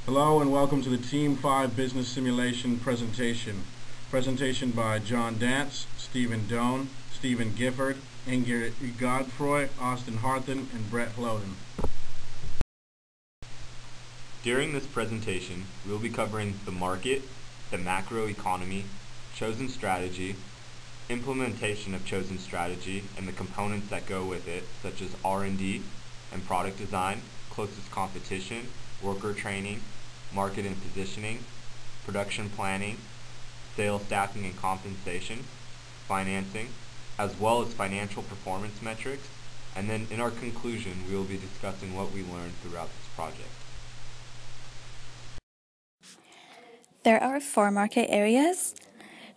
Hello and welcome to the Team 5 Business Simulation presentation. Presentation by John Dance, Stephen Doan, Stephen Gifford, Ingrid Godfroy, Austin Harthen, and Brett Hloden. During this presentation, we will be covering the market, the macroeconomy, chosen strategy, implementation of chosen strategy, and the components that go with it, such as R&D and product design, closest competition, worker training, market and positioning, production planning, sales staffing and compensation, financing, as well as financial performance metrics, and then in our conclusion we will be discussing what we learned throughout this project. There are 4 market areas.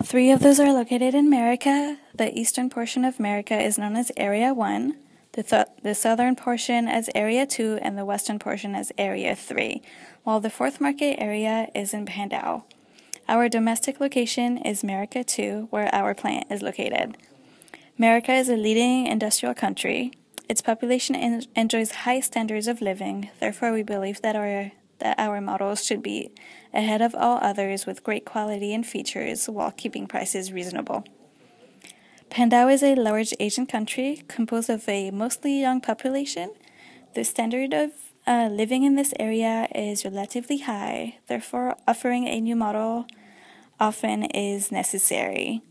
3 of those are located in America. The eastern portion of America is known as Area 1, the southern portion as Area 2, and the western portion as Area 3, while the 4th market area is in Pandau. Our domestic location is America 2, where our plant is located. America is a leading industrial country. Its population enjoys high standards of living, therefore we believe that our models should be ahead of all others with great quality and features while keeping prices reasonable. Pandau is a large Asian country composed of a mostly young population. The standard of living in this area is relatively high, therefore offering a new model often is necessary.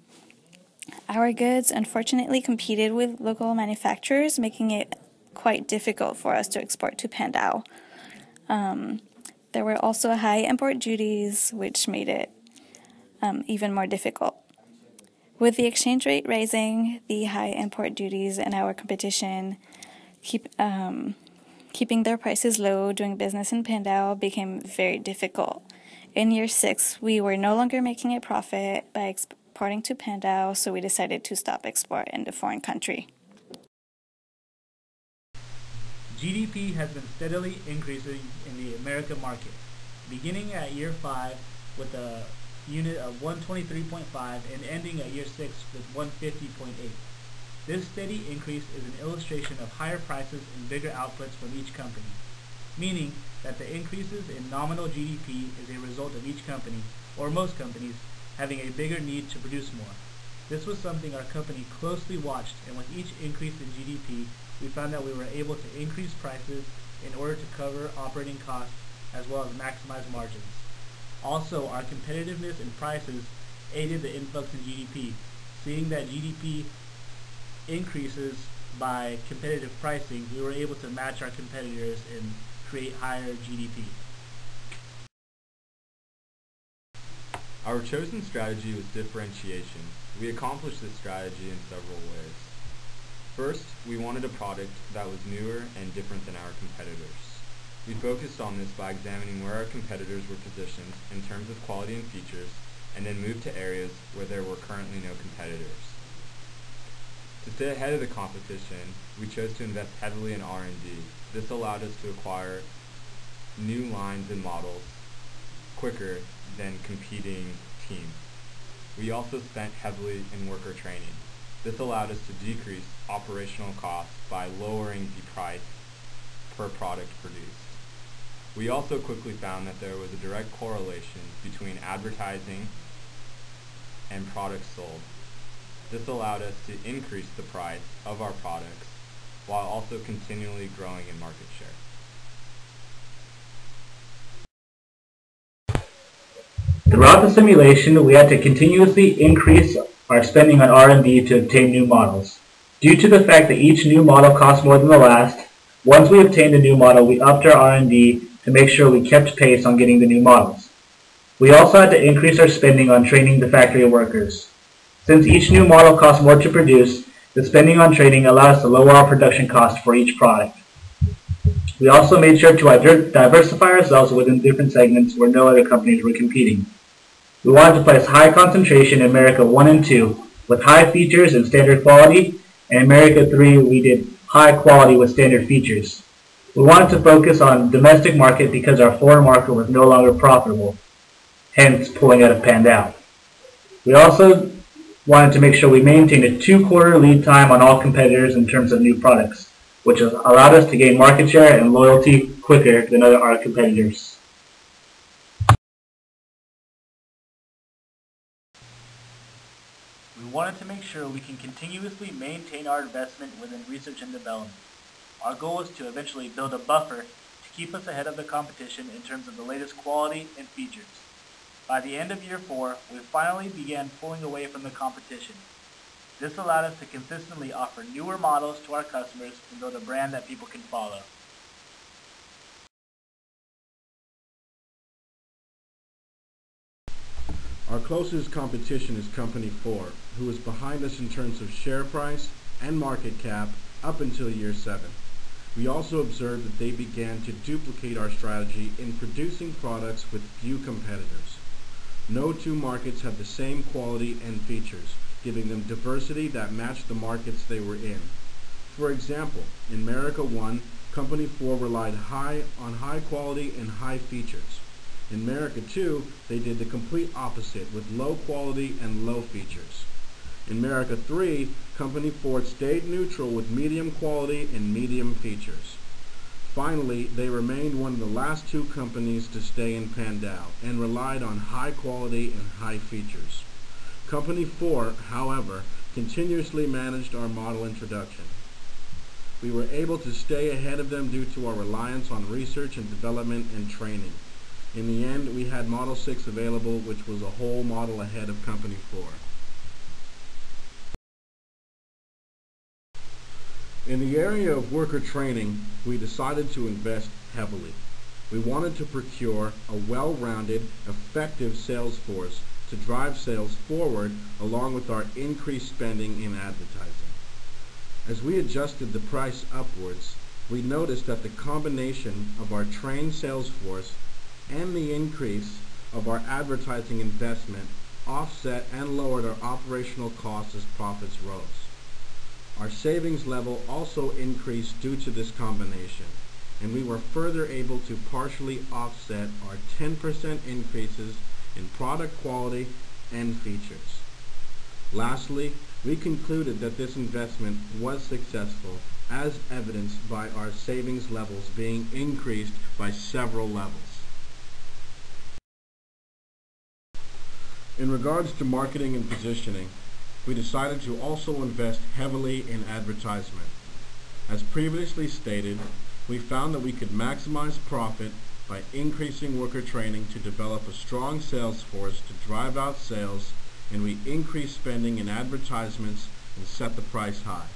Our goods unfortunately competed with local manufacturers, making it quite difficult for us to export to Pandau. There were also high import duties, which made it even more difficult. With the exchange rate rising, the high import duties and our competition keeping their prices low doing business in Pandau became very difficult. In year 6, we were no longer making a profit by exporting to Pandau, so we decided to stop export in the foreign country. GDP has been steadily increasing in the American market, beginning at year 5 with a unit of 123.5 and ending at year 6 with 150.8. This steady increase is an illustration of higher prices and bigger outputs from each company, meaning that the increases in nominal GDP is a result of each company, or most companies, having a bigger need to produce more. This was something our company closely watched, and with each increase in GDP, we found that we were able to increase prices in order to cover operating costs as well as maximize margins. Also, our competitiveness in prices aided the influx in GDP. Seeing that GDP increases by competitive pricing, we were able to match our competitors and create higher GDP. Our chosen strategy was differentiation. We accomplished this strategy in several ways. First, we wanted a product that was newer and different than our competitors. We focused on this by examining where our competitors were positioned in terms of quality and features, and then moved to areas where there were currently no competitors. To stay ahead of the competition, we chose to invest heavily in R&D. This allowed us to acquire new lines and models quicker than competing teams. We also spent heavily in worker training. This allowed us to decrease operational costs by lowering the price per product produced. We also quickly found that there was a direct correlation between advertising and products sold. This allowed us to increase the price of our products while also continually growing in market share. Throughout the simulation, we had to continuously increase our spending on R&D to obtain new models. Due to the fact that each new model costs more than the last, once we obtained a new model, we upped our R&D to make sure we kept pace on getting the new models. We also had to increase our spending on training the factory workers. Since each new model costs more to produce, the spending on training allowed us to lower our production cost for each product. We also made sure to diversify ourselves within different segments where no other companies were competing. We wanted to place high concentration in America 1 and 2 with high features and standard quality, and America 3 we did high quality with standard features. We wanted to focus on domestic market because our foreign market was no longer profitable, hence pulling out of Pandau. We also wanted to make sure we maintained a 2-quarter lead time on all competitors in terms of new products, which has allowed us to gain market share and loyalty quicker than our competitors. We wanted to make sure we can continuously maintain our investment within research and development. Our goal is to eventually build a buffer to keep us ahead of the competition in terms of the latest quality and features. By the end of year 4, we finally began pulling away from the competition. This allowed us to consistently offer newer models to our customers and build a brand that people can follow. Our closest competition is Company 4, who is behind us in terms of share price and market cap up until year 7. We also observed that they began to duplicate our strategy in producing products with few competitors. No two markets have the same quality and features, giving them diversity that matched the markets they were in. For example, in America 1, Company 4 relied on high quality and high features. In America 2, they did the complete opposite with low quality and low features. In America 3, Company 4 stayed neutral with medium quality and medium features. Finally, they remained one of the last 2 companies to stay in Pandau and relied on high quality and high features. Company 4, however, continuously managed our model introduction. We were able to stay ahead of them due to our reliance on research and development and training. In the end, we had Model 6 available, which was a whole model ahead of Company 4. In the area of worker training, we decided to invest heavily. We wanted to procure a well-rounded, effective sales force to drive sales forward along with our increased spending in advertising. As we adjusted the price upwards, we noticed that the combination of our trained sales force and the increase of our advertising investment offset and lowered our operational costs as profits rose. Our savings level also increased due to this combination, and we were further able to partially offset our 10% increases in product quality and features. Lastly, we concluded that this investment was successful, as evidenced by our savings levels being increased by several levels. In regards to marketing and positioning, we decided to also invest heavily in advertisement. As previously stated, we found that we could maximize profit by increasing worker training to develop a strong sales force to drive out sales, and we increased spending in advertisements and set the price high.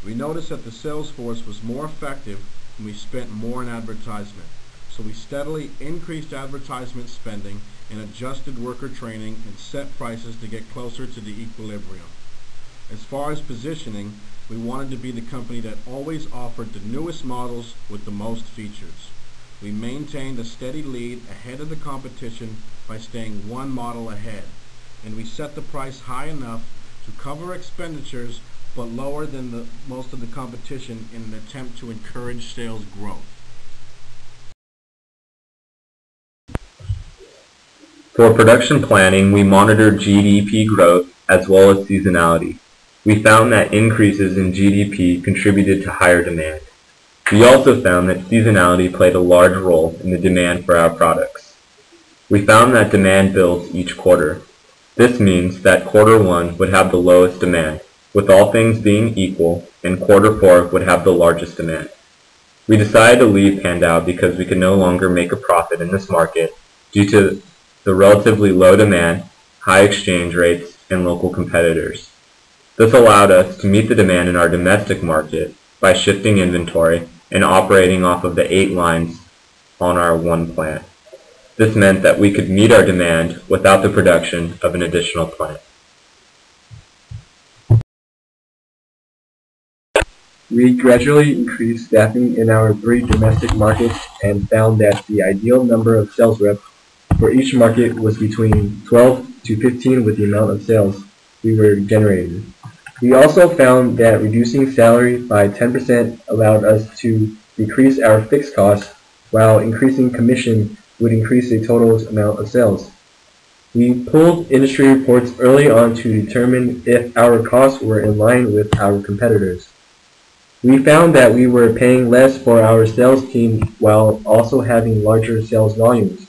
We noticed that the sales force was more effective and we spent more in advertisement, so we steadily increased advertisement spending and adjusted worker training and set prices to get closer to the equilibrium. As far as positioning, we wanted to be the company that always offered the newest models with the most features. We maintained a steady lead ahead of the competition by staying one model ahead, and we set the price high enough to cover expenditures but lower than most of the competition in an attempt to encourage sales growth. For production planning, we monitored GDP growth as well as seasonality. We found that increases in GDP contributed to higher demand. We also found that seasonality played a large role in the demand for our products. We found that demand builds each quarter. This means that quarter 1 would have the lowest demand, with all things being equal, and quarter 4 would have the largest demand. We decided to leave Pandau because we could no longer make a profit in this market due to the relatively low demand, high exchange rates, and local competitors. This allowed us to meet the demand in our domestic market by shifting inventory and operating off of the 8 lines on our 1 plant. This meant that we could meet our demand without the production of an additional plant. We gradually increased staffing in our 3 domestic markets and found that the ideal number of sales reps for each market was between 12 to 15 with the amount of sales we were generating. We also found that reducing salary by 10% allowed us to decrease our fixed costs, while increasing commission would increase the total amount of sales. We pulled industry reports early on to determine if our costs were in line with our competitors. We found that we were paying less for our sales team while also having larger sales volumes.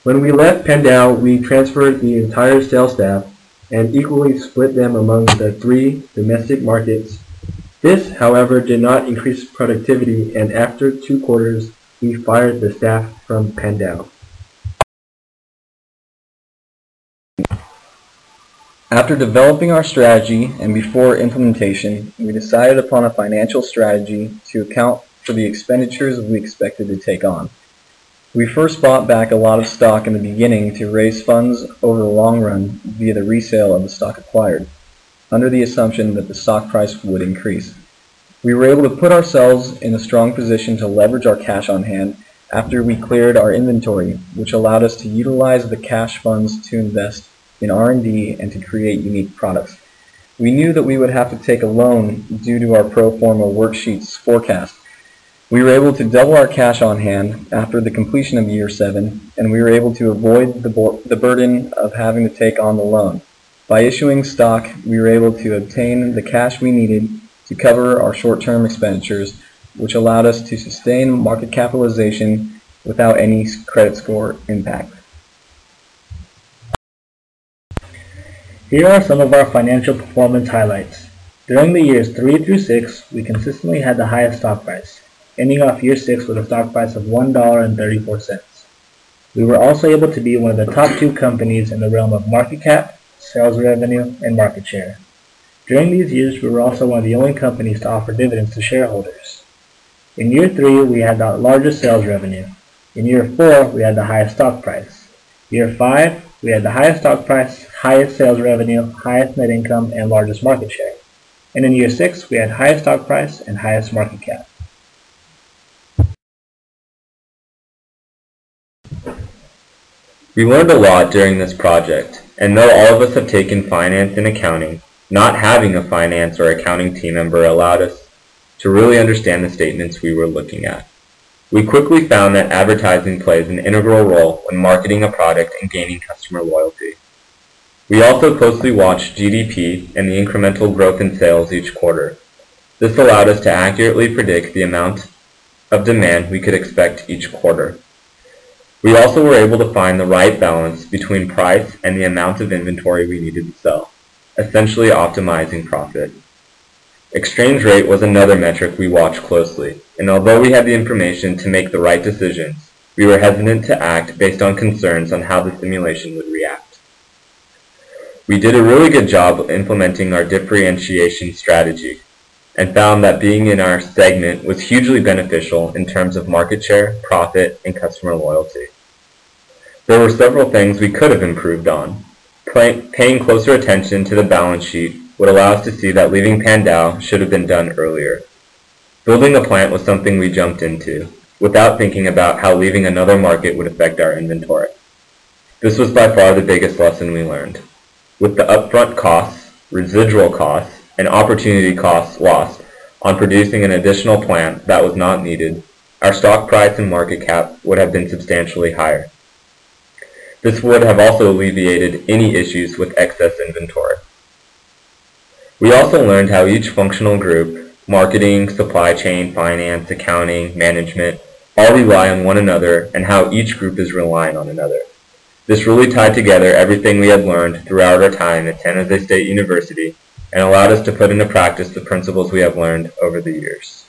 When we left Pandau, we transferred the entire sales staff and equally split them among the 3 domestic markets. This, however, did not increase productivity, and after 2 quarters, we fired the staff from Pandau. After developing our strategy and before implementation, we decided upon a financial strategy to account for the expenditures we expected to take on. We first bought back a lot of stock in the beginning to raise funds over the long run via the resale of the stock acquired, under the assumption that the stock price would increase. We were able to put ourselves in a strong position to leverage our cash on hand after we cleared our inventory, which allowed us to utilize the cash funds to invest in R&D and to create unique products. We knew that we would have to take a loan due to our pro forma worksheets forecast. We were able to double our cash on hand after the completion of year 7, and we were able to avoid the burden of having to take on the loan. By issuing stock, we were able to obtain the cash we needed to cover our short-term expenditures, which allowed us to sustain market capitalization without any credit score impact. Here are some of our financial performance highlights. During the years 3 through 6, we consistently had the highest stock price, ending off year 6 with a stock price of $1.34. We were also able to be one of the top 2 companies in the realm of market cap, sales revenue, and market share. During these years, we were also one of the only companies to offer dividends to shareholders. In year 3, we had the largest sales revenue. In year 4, we had the highest stock price. Year 5, we had the highest stock price, highest sales revenue, highest net income, and largest market share. And in year 6, we had highest stock price and highest market cap. We learned a lot during this project, and though all of us have taken finance and accounting, not having a finance or accounting team member allowed us to really understand the statements we were looking at. We quickly found that advertising plays an integral role when marketing a product and gaining customer loyalty. We also closely watched GDP and the incremental growth in sales each quarter. This allowed us to accurately predict the amount of demand we could expect each quarter. We also were able to find the right balance between price and the amount of inventory we needed to sell, essentially optimizing profit. Exchange rate was another metric we watched closely, and although we had the information to make the right decisions, we were hesitant to act based on concerns on how the simulation would react. We did a really good job implementing our differentiation strategy, and found that being in our segment was hugely beneficial in terms of market share, profit, and customer loyalty. There were several things we could have improved on. Paying closer attention to the balance sheet would allow us to see that leaving Pandau should have been done earlier. Building a plant was something we jumped into, without thinking about how leaving another market would affect our inventory. This was by far the biggest lesson we learned. With the upfront costs, residual costs, and opportunity costs lost on producing an additional plant that was not needed, our stock price and market cap would have been substantially higher. This would have also alleviated any issues with excess inventory. We also learned how each functional group, marketing, supply chain, finance, accounting, management, all rely on one another and how each group is relying on another. This really tied together everything we had learned throughout our time at San Jose State University and allowed us to put into practice the principles we have learned over the years.